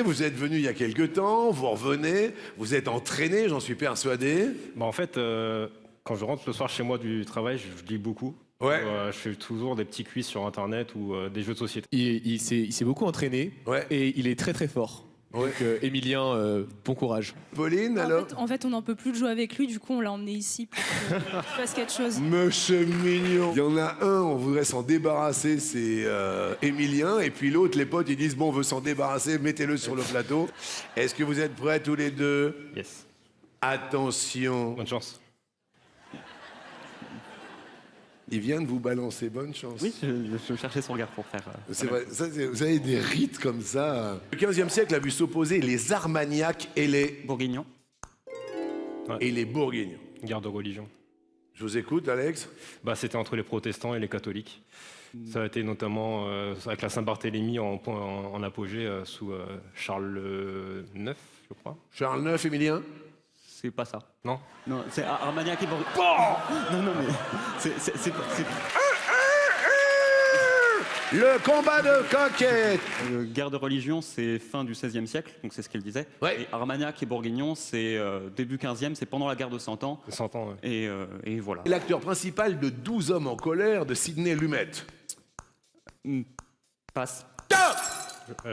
Vous êtes venu il y a quelque temps, vous revenez, vous êtes entraîné, j'en suis persuadé. Bah en fait, quand je rentre le soir chez moi du travail, je lis beaucoup. Ouais. Je fais toujours des petits quiz sur Internet ou des jeux de société. Il s'est beaucoup entraîné Ouais. et il est très très fort. Ouais. Donc Emilien, bon courage. Pauline, alors? En fait, on n'en peut plus de jouer avec lui, du coup, on l'a emmené ici pour qu'il fasse quelque chose. Monsieur mignon. Il y en a un, on voudrait s'en débarrasser, c'est Emilien. Et puis l'autre, les potes, ils disent, bon, on veut s'en débarrasser, mettez-le sur le plateau. Est-ce que vous êtes prêts tous les deux? Yes. Attention. Bonne chance. Il vient de vous balancer, bonne chance. Oui, je cherchais son regard pour faire... C'est vrai, ça, vous avez des rites comme ça. Le 15e siècle a vu s'opposer les Armagnacs et les Bourguignon. Bourguignons. Guerre de religion. Je vous écoute, Alex. Bah, c'était entre les protestants et les catholiques. Ça a été notamment avec la Saint-Barthélemy en apogée sous Charles IX, je crois. Charles IX, Émilien. C'est pas ça. Non? Non, c'est Armagnac et Bourguignon. Non, non, mais... c'est Le combat de coquette. Guerre de religion, c'est fin du XVIe siècle, donc c'est ce qu'elle disait. Ouais. Et Armagnac et Bourguignon, c'est début XVe, c'est pendant la guerre de 100 ans. 100 ans, ouais. Et voilà. L'acteur principal de 12 hommes en colère de Sidney Lumet. Passe. Top.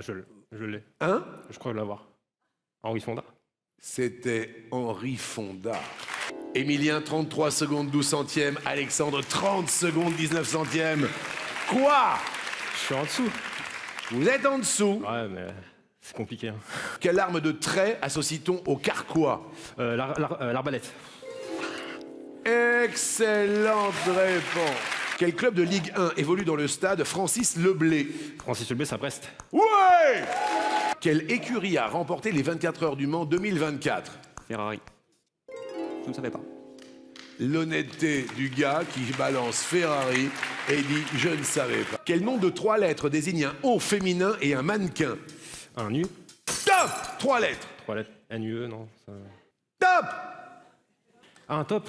Je l'ai. Hein? Je crois l'avoir. Henri Fonda. C'était Henri Fonda. Émilien, 33 secondes, 12 centièmes. Alexandre, 30 secondes, 19 centièmes. Quoi? Je suis en dessous. Vous êtes en dessous. Ouais, mais c'est compliqué. Hein. Quelle arme de trait associe-t-on au carquois? L'arbalète. Excellente réponse. Quel club de Ligue 1 évolue dans le stade Francis Leblé? Francis Leblé, ça Brest. Ouais! Quelle écurie a remporté les 24 heures du Mans 2024? Ferrari. Je ne savais pas. L'honnêteté du gars qui balance Ferrari et dit « je ne savais pas ». Quel nom de 3 lettres désigne un haut féminin et un mannequin? Un nu. Top! 3 lettres. 3 lettres. NUE, non. Ça... Top! Ah, un top.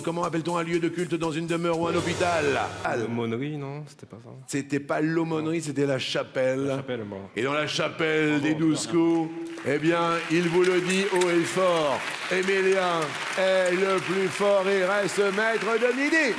Comment appelle-t-on un lieu de culte dans une demeure ou un hôpital? L'aumônerie, non, c'était pas ça. C'était pas l'aumônerie, c'était la chapelle. La chapelle, bon. Et dans la chapelle Bravo, des 12 coups, eh bien, il vous le dit haut et fort, Émilien est le plus fort et reste maître de l'idée.